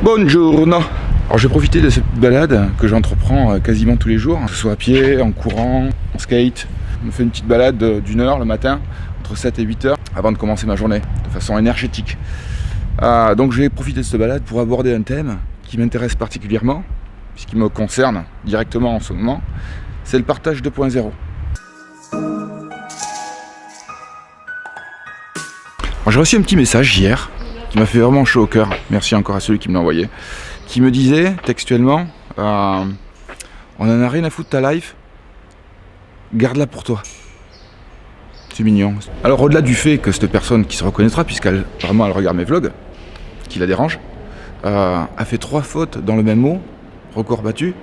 Buongiorno. Alors j'ai profité de cette balade que j'entreprends quasiment tous les jours, que ce soit à pied, en courant, en skate. Je me fais une petite balade d'une heure le matin, entre 7 et 8 heures, avant de commencer ma journée, de façon énergétique. Donc j'ai profité de cette balade pour aborder un thème qui m'intéresse particulièrement, puisqu'il me concerne directement en ce moment, c'est le partage 2.0. J'ai reçu un petit message hier qui m'a fait vraiment chaud au cœur, merci encore à celui qui me l'a envoyé, qui me disait textuellement on en a rien à foutre de ta life, garde-la pour toi. C'est mignon. Alors au-delà du fait que cette personne qui se reconnaîtra, puisqu'elle vraiment elle regarde mes vlogs, qui la dérange, a fait 3 fautes dans le même mot, record battu.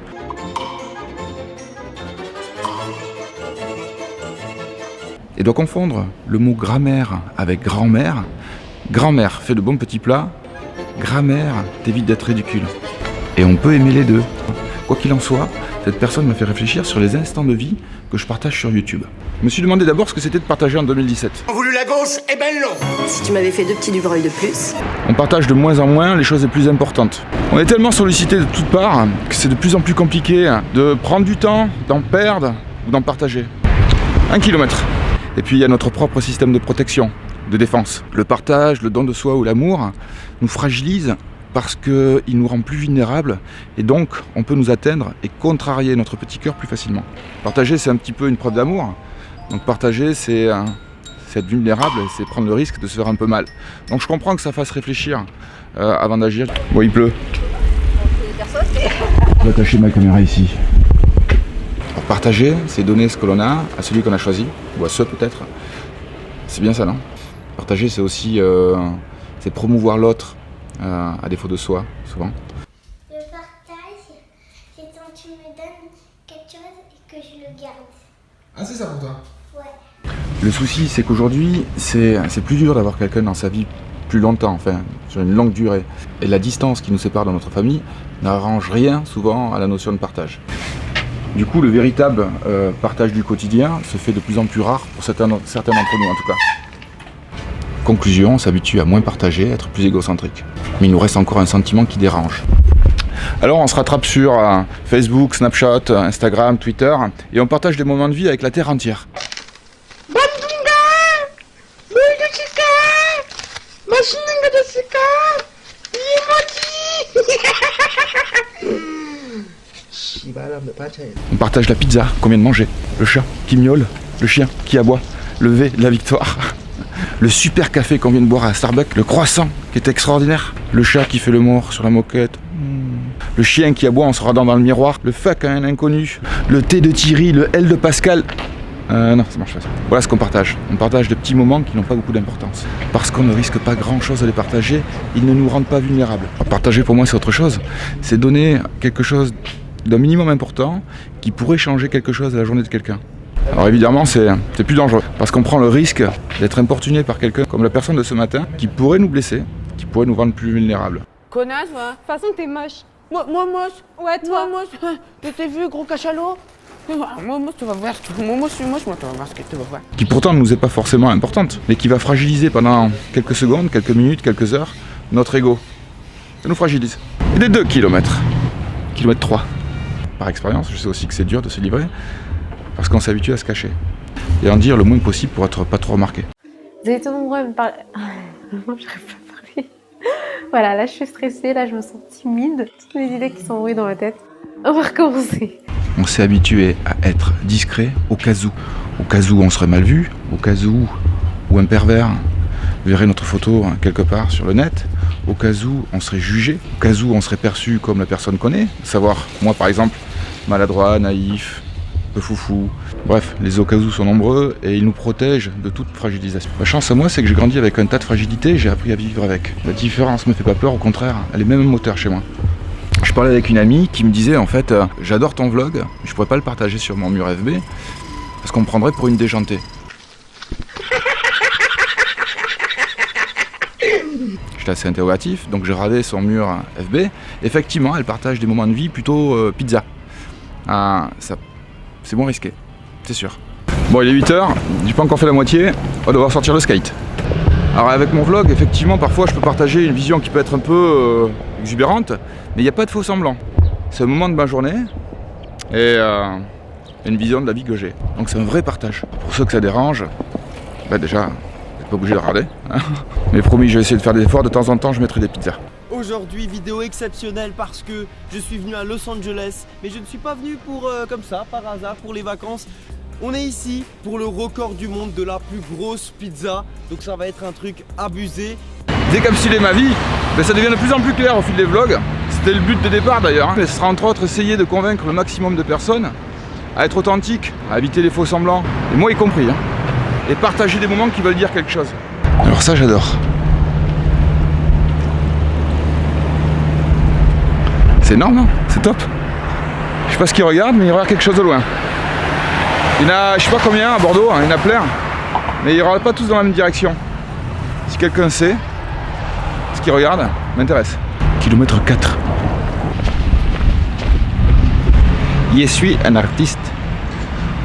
Et doit confondre le mot grammaire avec grand-mère. Grand-mère fait de bons petits plats, grammaire t'évite d'être ridicule. Et on peut aimer les deux. Quoi qu'il en soit, cette personne m'a fait réfléchir sur les instants de vie que je partage sur YouTube. Je me suis demandé d'abord ce que c'était de partager en 2017. On voulu la gauche, et ben non. Si tu m'avais fait 2 petits Dubreuil de plus. On partage de moins en moins les choses les plus importantes. On est tellement sollicité de toutes parts que c'est de plus en plus compliqué de prendre du temps, d'en perdre ou d'en partager. 1 kilomètre. Et puis il y a notre propre système de protection, de défense. Le partage, le don de soi ou l'amour nous fragilise parce qu'il nous rend plus vulnérables et donc on peut nous atteindre et contrarier notre petit cœur plus facilement. Partager, c'est un petit peu une preuve d'amour. Donc partager, c'est être vulnérable et c'est prendre le risque de se faire un peu mal. Donc je comprends que ça fasse réfléchir avant d'agir. Bon, il pleut. Je vais cacher ma caméra ici. Alors, partager, c'est donner ce que l'on a à celui qu'on a choisi, ou à ceux peut-être. C'est bien ça, non? Partager, c'est aussi c'est promouvoir l'autre à défaut de soi, souvent. Le partage, c'est quand tu me donnes quelque chose et que je le garde. Ah, c'est ça pour toi? Ouais. Le souci, c'est qu'aujourd'hui, c'est plus dur d'avoir quelqu'un dans sa vie plus longtemps, enfin, sur une longue durée. Et la distance qui nous sépare de notre famille n'arrange rien, souvent, à la notion de partage. Du coup, le véritable partage du quotidien se fait de plus en plus rare pour certains d'entre nous, en tout cas. Conclusion, on s'habitue à moins partager, à être plus égocentrique. Mais il nous reste encore un sentiment qui dérange. Alors on se rattrape sur Facebook, Snapchat, Instagram, Twitter, et on partage des moments de vie avec la terre entière. On partage la pizza qu'on vient de manger, le chat qui miaule, le chien qui aboie, le V de la victoire, le super café qu'on vient de boire à Starbucks, le croissant qui est extraordinaire, le chat qui fait le mort sur la moquette, le chien qui aboie en se regardant dans le miroir, le fuck à un inconnu, le T de Thierry, le L de Pascal. Non, ça marche pas ça. Voilà ce qu'on partage. On partage de petits moments qui n'ont pas beaucoup d'importance. Parce qu'on ne risque pas grand chose à les partager, ils ne nous rendent pas vulnérables. Partager pour moi c'est autre chose. C'est donner quelque chose d'un minimum important qui pourrait changer quelque chose à la journée de quelqu'un. Alors évidemment c'est plus dangereux parce qu'on prend le risque d'être importuné par quelqu'un comme la personne de ce matin qui pourrait nous blesser, qui pourrait nous rendre plus vulnérables. Connasse, va. De toute façon, t'es moche. Moi moche. Ouais, toi. Moi moche. T'es vu, gros cachalot. Moi moche, tu vas voir. Moi moche, tu vas voir ce que tu vas voir. Qui pourtant ne nous est pas forcément importante, mais qui va fragiliser pendant quelques secondes, quelques minutes, quelques heures, notre ego. Ça nous fragilise. Et des 2 kilomètres. Kilomètre 3. Par expérience, je sais aussi que c'est dur de se livrer, parce qu'on s'habitue à se cacher. Et en dire le moins possible pour être pas trop remarqué. Vous êtes tout nombreux à me parler. J'arrive pas à parler. Voilà, là je suis stressée, là je me sens timide. Toutes les idées qui sont envoyées dans ma tête. On va recommencer. On s'est habitué à être discret au cas où. Au cas où on serait mal vu, au cas où un pervers verrait notre photo quelque part sur le net, au cas où on serait jugé, au cas où on serait perçu comme la personne qu'on est, savoir, moi par exemple, maladroit, naïf, peu foufou. Bref, les au cas où sont nombreux et ils nous protègent de toute fragilisation. La chance à moi, c'est que j'ai grandi avec un tas de fragilités et j'ai appris à vivre avec. La différence me fait pas peur, au contraire, elle est même un moteur chez moi. Je parlais avec une amie qui me disait en fait j'adore ton vlog, je pourrais pas le partager sur mon mur FB parce qu'on me prendrait pour une déjantée. J'étais assez interrogatif, donc j'ai regardé son mur FB. Effectivement, elle partage des moments de vie plutôt pizza. Ça, c'est moins risqué, c'est sûr. Bon, il est 8h, j'ai pas encore fait la moitié, on va devoir sortir le skate. Alors avec mon vlog, effectivement, parfois je peux partager une vision qui peut être un peu exubérante, mais il n'y a pas de faux semblant. C'est un moment de ma journée et une vision de la vie que j'ai. Donc c'est un vrai partage. Pour ceux que ça dérange, bah déjà, vous n'êtes pas obligé de regarder. Hein. Mais promis, je vais essayer de faire des efforts. De temps en temps, je mettrai des pizzas. Aujourd'hui, vidéo exceptionnelle parce que je suis venu à Los Angeles, mais je ne suis pas venu pour comme ça, par hasard, pour les vacances. On est ici pour le record du monde de la plus grosse pizza, donc ça va être un truc abusé. Décapsuler ma vie, ben ça devient de plus en plus clair au fil des vlogs. C'était le but de départ d'ailleurs. Hein. Ce sera entre autres essayer de convaincre le maximum de personnes à être authentique, à éviter les faux semblants, et moi y compris. Hein. Et partager des moments qui veulent dire quelque chose. Alors ça j'adore. C'est énorme, non? C'est top. Je sais pas ce qu'ils regardent, mais ils regardent quelque chose de loin. Il y en a, je sais pas combien à Bordeaux, hein, il y en a plein, mais ils regardent pas tous dans la même direction. Si quelqu'un sait ce qu'il regarde, m'intéresse. Kilomètre 4. Je suis un artiste.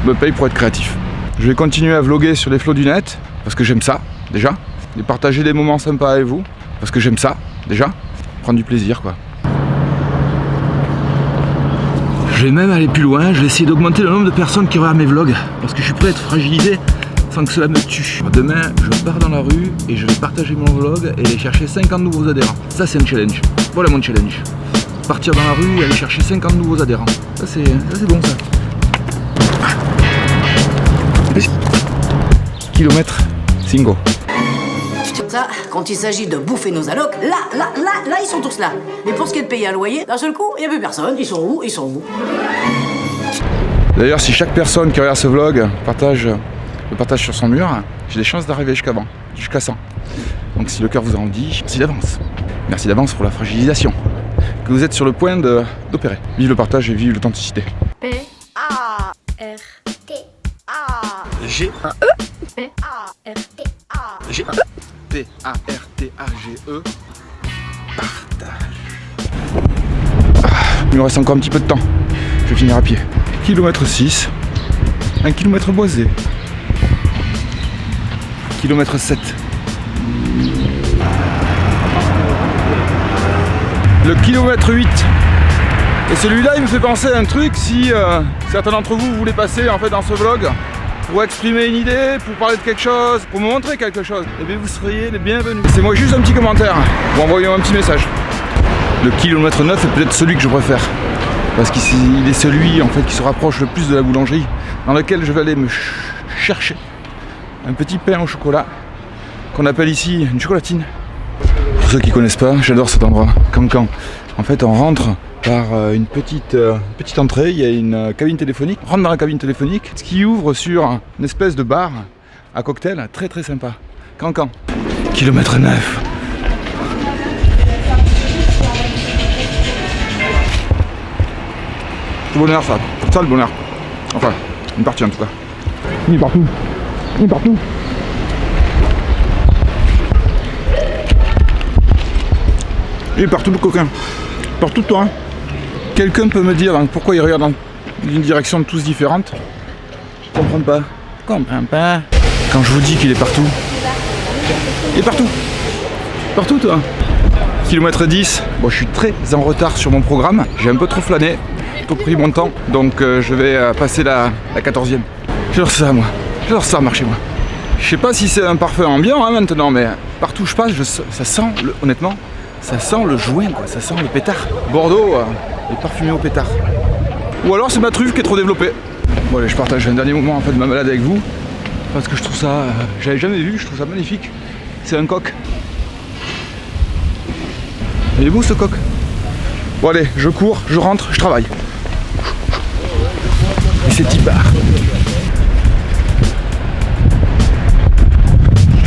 Me paye pour être créatif. Je vais continuer à vlogger sur les flots du net, parce que j'aime ça, déjà. Et partager des moments sympas avec vous, parce que j'aime ça, déjà. Prendre du plaisir, quoi. Je vais même aller plus loin, je vais essayer d'augmenter le nombre de personnes qui regardent mes vlogs, parce que je suis prêt à être fragilisé sans que cela me tue. Demain, je pars dans la rue et je vais partager mon vlog et aller chercher 50 nouveaux adhérents. Ça, c'est un challenge. Voilà mon challenge. Partir dans la rue et aller chercher 50 nouveaux adhérents. Ça, c'est bon, ça. Kilomètre 5. Ça, quand il s'agit de bouffer nos allocs, là, ils sont tous là. Mais pour ce qui est de payer un loyer, d'un seul coup, il n'y a plus personne. Ils sont où? Ils sont où? D'ailleurs, si chaque personne qui regarde ce vlog le partage sur son mur, j'ai des chances d'arriver jusqu'à 100. Donc si le cœur vous en dit, merci d'avance. Merci d'avance pour la fragilisation que vous êtes sur le point d'opérer. Vive le partage et vive l'authenticité. P-A-R-T-A-G-E P-A-R-T-A-G-E P-A-R-T-A-G-E Partage. Il me reste encore un petit peu de temps. Je vais finir à pied. Kilomètre 6. 1 kilomètre boisé. Kilomètre 7. Le kilomètre 8. Et celui-là, il me fait penser à un truc. Si certains d'entre vous voulaient passer en fait dans ce vlog pour exprimer une idée, pour parler de quelque chose, pour me montrer quelque chose, et bien vous seriez les bienvenus. C'est moi juste un petit commentaire ou envoyez un petit message. Le kilomètre 9 est peut-être celui que je préfère. Parce qu'il est celui en fait qui se rapproche le plus de la boulangerie, dans lequel je vais aller me chercher un petit pain au chocolat qu'on appelle ici une chocolatine. Pour ceux qui connaissent pas, j'adore cet endroit, Cancan. En fait, on rentre par une petite entrée, il y a une cabine téléphonique. On rentre dans la cabine téléphonique, ce qui ouvre sur une espèce de bar à cocktail très très sympa. Cancan. Kilomètre 9. C'est le bonheur ça. C'est ça le bonheur. Enfin, une partie en tout cas. Il est partout. Il est partout. Il est partout le coquin. Partout toi. Hein. Quelqu'un peut me dire hein, pourquoi il regarde dans une direction tous différente? Je comprends pas. Je comprends pas. Quand je vous dis qu'il est partout. Il est partout. Partout toi. Kilomètre 10. Bon, je suis très en retard sur mon programme. J'ai un peu trop flâné. J'ai pris mon temps. Donc je vais passer la 14e. J'adore ça moi. J'adore ça marcher moi. Je sais pas si c'est un parfum ambiant hein, maintenant, mais partout où je passe, ça sent honnêtement. Ça sent le joint, quoi. Ça sent le pétard. Bordeaux est parfumé au pétard. Ou alors c'est ma truffe qui est trop développée. Bon allez, je partage un dernier moment en fait, de ma balade avec vous. Parce que je trouve ça, j'avais jamais vu, je trouve ça magnifique. C'est un coq. Il est beau ce coq. Bon allez, je cours, je rentre, je travaille. Et c'est Tipard.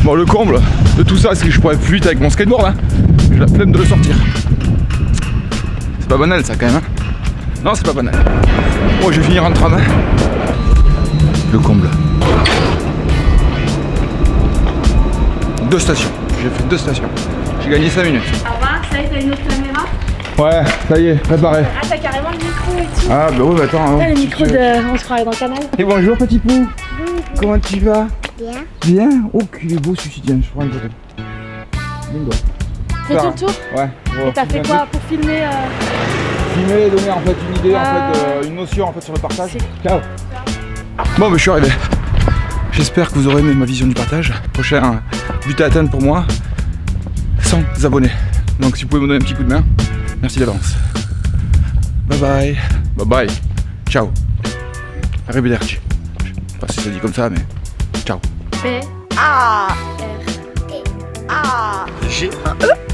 Bon le comble de tout ça, c'est que je pourrais plus vite avec mon skateboard hein. J'ai la flemme de le sortir. C'est pas banal ça quand même hein. Non c'est pas banal. Bon je vais finir en tram hein. Le comble. 2 stations. J'ai fait 2 stations. J'ai gagné 5 minutes. Au revoir, ça y est, t'as une autre caméra? Ouais, ça y est, préparé. Ah, t'as carrément le micro et tout. Ah bah ouais, bah attends. T'as le micro de... On se croirait dans le canal. Et bonjour petit pou. Comment tu vas? Bien. Bien. Oh qu'il est beau celui-ci, tiens, je prends une photo. Bingo. C'est tout le tour? Ouais. Et t'as fait quoi pour filmer Filmer, donner en fait une idée, Ouais. une notion en fait sur le partage. Ciao. Bon, je suis arrivé. J'espère que vous aurez aimé ma vision du partage. Prochain but à atteindre pour moi, 100 abonnés. Donc si vous pouvez me donner un petit coup de main, merci d'avance. Bye bye. Bye bye. Ciao. Arrivederci. Je sais pas si ça dit comme ça, mais ciao. P. T. A. G-A-E.